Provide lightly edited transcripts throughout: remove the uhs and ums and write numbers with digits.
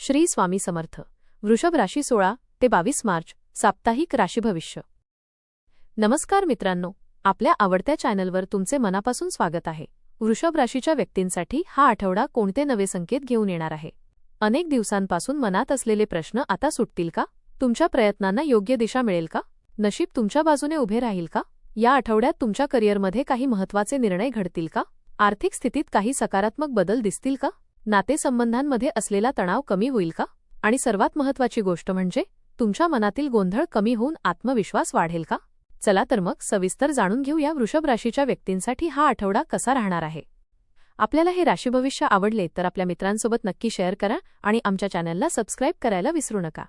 श्री स्वामी समर्थ. वृषभ राशी 16 ते 22 मार्च. साप्ताहिक राशी भविष्य. नमस्कार मित्रांनो, आपल्या आवडत्या चॅनलवर तुमचे मनापासून स्वागत आहे. वृषभ राशीच्या व्यक्तींसाठी हा आठवडा कोणते नवे संकेत घेऊन येणार आहे? अनेक दिवसांपासून मनात असलेले प्रश्न आता सुटतील का? तुमच्या प्रयत्नांना योग्य दिशा मिळेल का? नशीब तुमच्या बाजूने उभे राहील का? या आठवड्यात तुमच्या करिअरमध्ये काही महत्त्वाचे निर्णय घडतील का? आर्थिक स्थितीत काही सकारात्मक बदल दिसतील का? नातेसंबंधांमध्ये असलेला तणाव कमी होईल का? आणि सर्वात महत्त्वाची गोष्ट म्हणजे तुमच्या मनातील गोंधळ कमी होऊन आत्मविश्वास वाढेल का? चला तर मग सविस्तर जाणून घेऊया वृषभ राशीच्या व्यक्तींसाठी हा आठवडा कसा राहणार आहे. आपल्याला हे राशी भविष्य आवडले तर आपल्या मित्रांसोबत नक्की शेअर करा आणि आमच्या चॅनलला सबस्क्राईब करायला विसरू नका.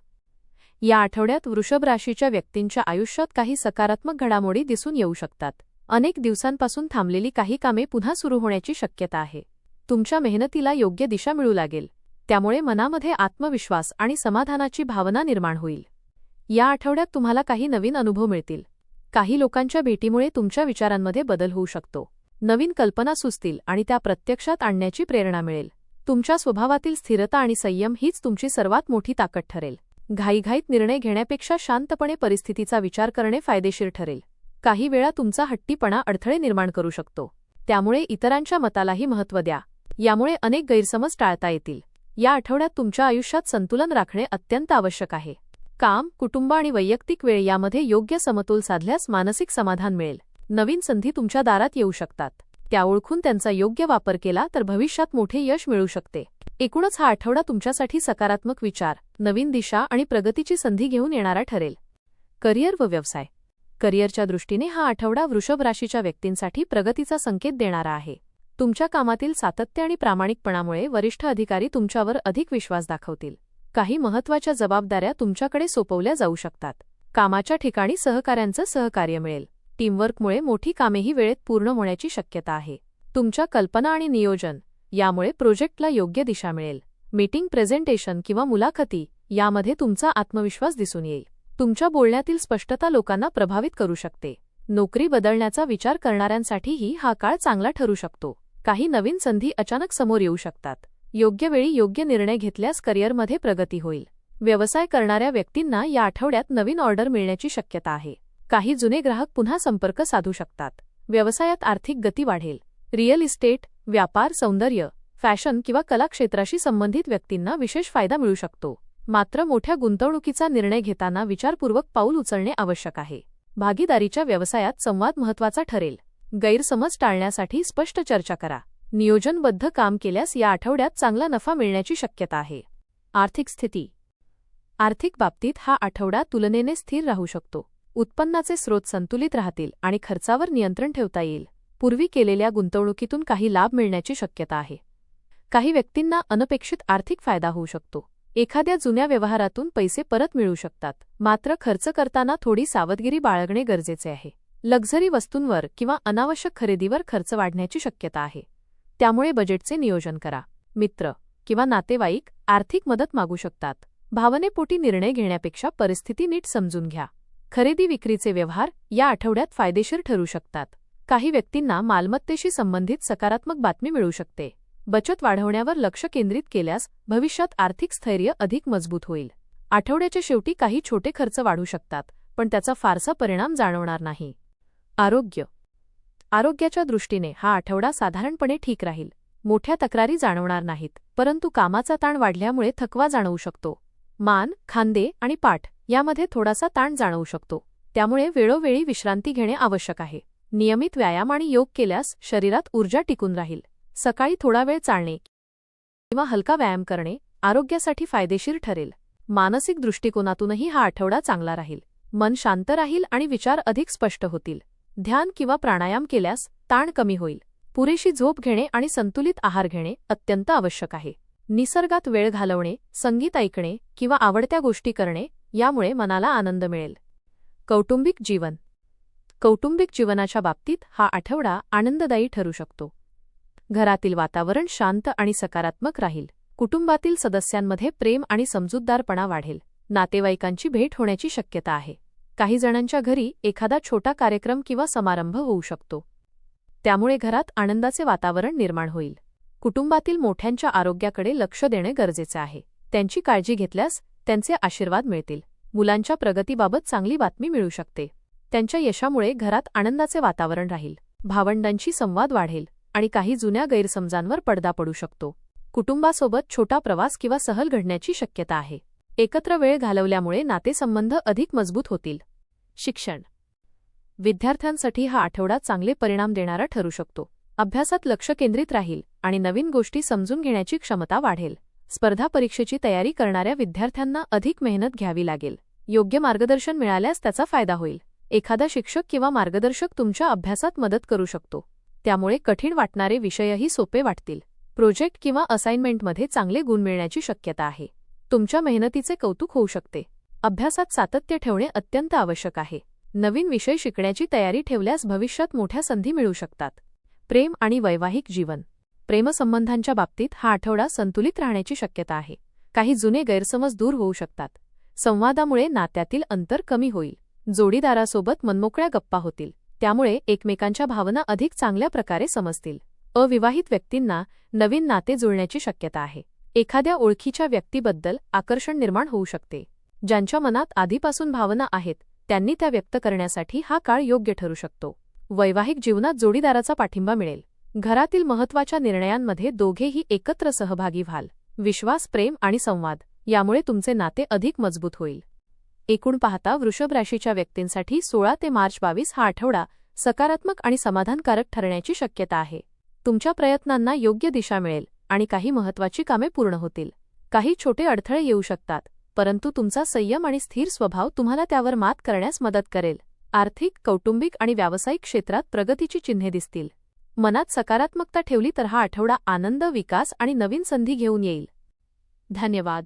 या आठवड्यात वृषभ राशीच्या व्यक्तींच्या आयुष्यात काही सकारात्मक घडामोडी दिसून येऊ शकतात. अनेक दिवसांपासून थांबलेली काही कामे पुन्हा सुरू होण्याची शक्यता आहे. तुमच्या मेहनतीला योग्य दिशा मिळू लागेल, त्यामुळे मनामध्ये आत्मविश्वास आणि समाधानाची भावना निर्माण होईल. या आठवड्यात तुम्हाला काही नवीन अनुभव मिळतील. काही लोकांच्या भेटीमुळे तुमच्या विचारांमध्ये बदल होऊ शकतो. नवीन कल्पना सुचतील आणि त्या प्रत्यक्षात आणण्याची प्रेरणा मिळेल. तुमच्या स्वभावातील स्थिरता आणि संयम हीच तुमची सर्वात मोठी ताकद ठरेल. घाईघाईत निर्णय घेण्यापेक्षा शांतपणे परिस्थितीचा विचार करणे फायदेशीर ठरेल. काही वेळा तुमचा हट्टीपणा अडथळे निर्माण करू शकतो, त्यामुळे इतरांच्या मतालाही महत्त्व द्या. यामुळे अनेक गैरसमज टाळता येतील. या आठवड्यात तुमच्या आयुष्यात संतुलन राखणे अत्यंत आवश्यक आहे. काम, कुटुंब आणि वैयक्तिक वेळ यामध्ये योग्य समतोल साधल्यास मानसिक समाधान मिळेल. नवीन संधी तुमच्या दारात येऊ शकतात. त्या ओळखून त्यांचा योग्य वापर केला तर भविष्यात मोठे यश मिळू शकते. एकूणच हा आठवडा तुमच्यासाठी सकारात्मक विचार, नवीन दिशा आणि प्रगतीची संधी घेऊन येणारा ठरेल. करिअर व व्यवसाय. करिअरच्या दृष्टीने हा आठवडा वृषभ राशीच्या व्यक्तींसाठी प्रगतीचा संकेत देणारा आहे. तुमच्या कामातील सातत्य आणि प्रामाणिकपणामुळे वरिष्ठ अधिकारी तुमच्यावर अधिक विश्वास दाखवतील. काही महत्त्वाच्या जबाबदाऱ्या तुमच्याकडे सोपवल्या जाऊ शकतात. कामाच्या ठिकाणी सहकाऱ्यांचं सहकार्य मिळेल. टीमवर्कमुळे मोठी कामेही वेळेत पूर्ण होण्याची शक्यता आहे. तुमच्या कल्पना आणि नियोजन यामुळे प्रोजेक्टला योग्य दिशा मिळेल. मीटिंग, प्रेझेंटेशन किंवा मुलाखती यामध्ये तुमचा आत्मविश्वास दिसून येईल. तुमच्या बोलण्यातील स्पष्टता लोकांना प्रभावित करू शकते. नोकरी बदलण्याचा विचार करणाऱ्यांसाठीही हा काळ चांगला ठरू शकतो. काही नवीन संधी अचानक समोर येऊ शकतात. योग्य वेळी योग्य निर्णय घेतल्यास करिअरमध्ये प्रगती होईल. व्यवसाय करणाऱ्या व्यक्तींना या आठवड्यात नवीन ऑर्डर मिळण्याची शक्यता आहे. काही जुने ग्राहक पुन्हा संपर्क साधू शकतात. व्यवसायात आर्थिक गती वाढेल. रिअल इस्टेट, व्यापार, सौंदर्य, फॅशन किंवा कला क्षेत्राशी संबंधित व्यक्तींना विशेष फायदा मिळू शकतो. मात्र मोठ्या गुंतवणुकीचा निर्णय घेताना विचारपूर्वक पाऊल उचलणे आवश्यक आहे. भागीदारीच्या व्यवसायात संवाद महत्त्वाचा ठरेल. गैरसमज टाळण्यासाठी स्पष्ट चर्चा करा. नियोजनबद्ध काम केल्यास या आठवड्यात चांगला नफा मिळण्याची शक्यता आहे. आर्थिक स्थिती. आर्थिक बाबतीत हा आठवडा तुलनेने स्थिर राहू शकतो. उत्पन्नाचे स्रोत संतुलित राहतील आणि खर्चावर नियंत्रण ठेवता येईल. पूर्वी केलेल्या गुंतवणुकीतून काही लाभ मिळण्याची शक्यता आहे. काही व्यक्तींना अनपेक्षित आर्थिक फायदा होऊ शकतो. एखाद्या जुन्या व्यवहारातून पैसे परत मिळू शकतात. मात्र खर्च करताना थोडी सावधगिरी बाळगणे गरजेचे आहे. लक्झरी वस्तूंवर किंवा अनावश्यक खरेदीवर खर्च वाढण्याची शक्यता आहे. त्यामुळे बजेटचे नियोजन करा. मित्र किंवा नातेवाईक आर्थिक मदत मागू शकतात. भावनेपोटी निर्णय घेण्यापेक्षा परिस्थिती नीट समजून घ्या. खरेदी विक्रीचे व्यवहार या आठवड्यात फायदेशीर ठरू शकतात. काही व्यक्तींना मालमत्तेशी संबंधित सकारात्मक बातमी मिळू शकते. बचत वाढवण्यावर लक्ष केंद्रित केल्यास भविष्यात आर्थिक स्थैर्य अधिक मजबूत होईल. आठवड्याच्या शेवटी काही छोटे खर्च वाढू शकतात, पण त्याचा फारसा परिणाम जाणवणार नाही. आरोग्य. आरोग्याच्या दृष्टीने हा आठवडा साधारणपणे ठीक राहील. मोठ्या तक्रारी जाणवणार नाहीत, परंतु कामाचा ताण वाढल्यामुळे थकवा जाणवू शकतो. मान, खांदे आणि पाठ यामध्ये थोडासा ताण जाणवू शकतो. त्यामुळे वेळोवेळी विश्रांती घेणे आवश्यक आहे. नियमित व्यायाम आणि योग केल्यास शरीरात ऊर्जा टिकून राहील. सकाळी थोडा वेळ चालणे किंवा हलका व्यायाम करणे आरोग्यासाठी फायदेशीर ठरेल. मानसिक दृष्टिकोनातूनही हा आठवडा चांगला राहील. मन शांत राहील आणि विचार अधिक स्पष्ट होतील. ध्यान किंवा प्राणायाम केल्यास ताण कमी होईल. पुरेशी झोप घेणे आणि संतुलित आहार घेणे अत्यंत आवश्यक आहे. निसर्गात वेळ घालवणे, संगीत ऐकणे किंवा आवडत्या गोष्टी करणे यामुळे मनाला आनंद मिळेल. कौटुंबिक जीवन. कौटुंबिक जीवनाच्या बाबतीत हा आठवडा आनंददायी ठरू शकतो. घरातील वातावरण शांत आणि सकारात्मक राहील. कुटुंबातील सदस्यांमध्ये प्रेम आणि समजूतदारपणा वाढेल. नातेवाईकांची भेट होण्याची शक्यता आहे. काही जणांच्या घरी एखादा छोटा कार्यक्रम किंवा समारंभ होऊ शकतो. त्यामुळे घरात आनंदाचे वातावरण निर्माण होईल. कुटुंबातील मोठ्यांच्या आरोग्याकडे लक्ष देणे गरजेचे आहे. त्यांची काळजी घेतल्यास त्यांचे आशीर्वाद मिळतील. मुलांच्या प्रगतीबाबत चांगली बातमी मिळू शकते. त्यांच्या यशामुळे घरात आनंदाचे वातावरण राहील. भावंडांशी संवाद वाढेल आणि काही जुन्या गैरसमजांवर पडदा पडू शकतो. कुटुंबासोबत छोटा प्रवास किंवा सहल घडण्याची शक्यता आहे. एकत्र वेळ घालवल्यामुळे नातेसंबंध अधिक मजबूत होतील. शिक्षण. विद्यार्थ्यांसाठी हा आठवडा चांगले परिणाम देणारा ठरू शकतो. अभ्यासात लक्ष केंद्रित राहील आणि नवीन गोष्टी समजून घेण्याची क्षमता वाढेल. स्पर्धा परीक्षेची तयारी करणाऱ्या विद्यार्थ्यांना अधिक मेहनत घ्यावी लागेल. योग्य मार्गदर्शन मिळाल्यास त्याचा फायदा होईल. एखादा शिक्षक किंवा मार्गदर्शक तुमच्या अभ्यासात मदत करू शकतो. त्यामुळे कठीण वाटणारे विषयही सोपे वाटतील. प्रोजेक्ट किंवा असाइनमेंटमध्ये चांगले गुण मिळण्याची शक्यता आहे. तुमच्या मेहनतीचे कौतुक होऊ शकते. अभ्यासात सातत्य ठेवणे अत्यंत आवश्यक आहे. नवीन विषय शिकण्याची तयारी ठेवल्यास भविष्यात मोठ्या संधी मिळू शकतात. प्रेम आणि वैवाहिक जीवन. प्रेमसंबंधांच्या बाबतीत हा आठवडा संतुलित राहण्याची शक्यता आहे. काही जुने गैरसमज दूर होऊ शकतात. संवादामुळे नात्यातील अंतर कमी होईल. जोडीदारासोबत मनमोकळ्या गप्पा होतील. त्यामुळे एकमेकांच्या भावना अधिक चांगल्या प्रकारे समजतील. अविवाहित व्यक्तींना नवीन नाते जुळण्याची शक्यता आहे. एखाद्या ओळखीच्या व्यक्तीबद्दल आकर्षण निर्माण होऊ शकते. ज्यांच्या मनात आधीपासून भावना आहेत त्यांनी त्या व्यक्त करण्यासाठी हा काळ योग्य ठरू शकतो. वैवाहिक जीवनात जोडीदाराचा पाठिंबा मिळेल. घरातील महत्त्वाच्या निर्णयांमध्ये दोघेही एकत्र सहभागी व्हाल. विश्वास, प्रेम आणि संवाद यामुळे तुमचे नाते अधिक मजबूत होईल. एकूण पाहता वृषभ राशीच्या व्यक्तींसाठी 16 ते मार्च 22 हा आठवडा सकारात्मक आणि समाधानकारक ठरण्याची शक्यता आहे. तुमच्या प्रयत्नांना योग्य दिशा मिळेल आणि काही महत्त्वाची कामे पूर्ण होतील. काही छोटे अडथळे येऊ शकतात, परंतु तुमचा संयम आणि स्थिर स्वभाव तुम्हाला त्यावर मात करण्यास मदत करेल. आर्थिक, कौटुंबिक आणि व्यावसायिक क्षेत्रात प्रगतीची चिन्हे दिसतील. मनात सकारात्मकता ठेवली तर हा आठवडा आनंद, विकास आणि नवीन संधी घेऊन येईल. धन्यवाद.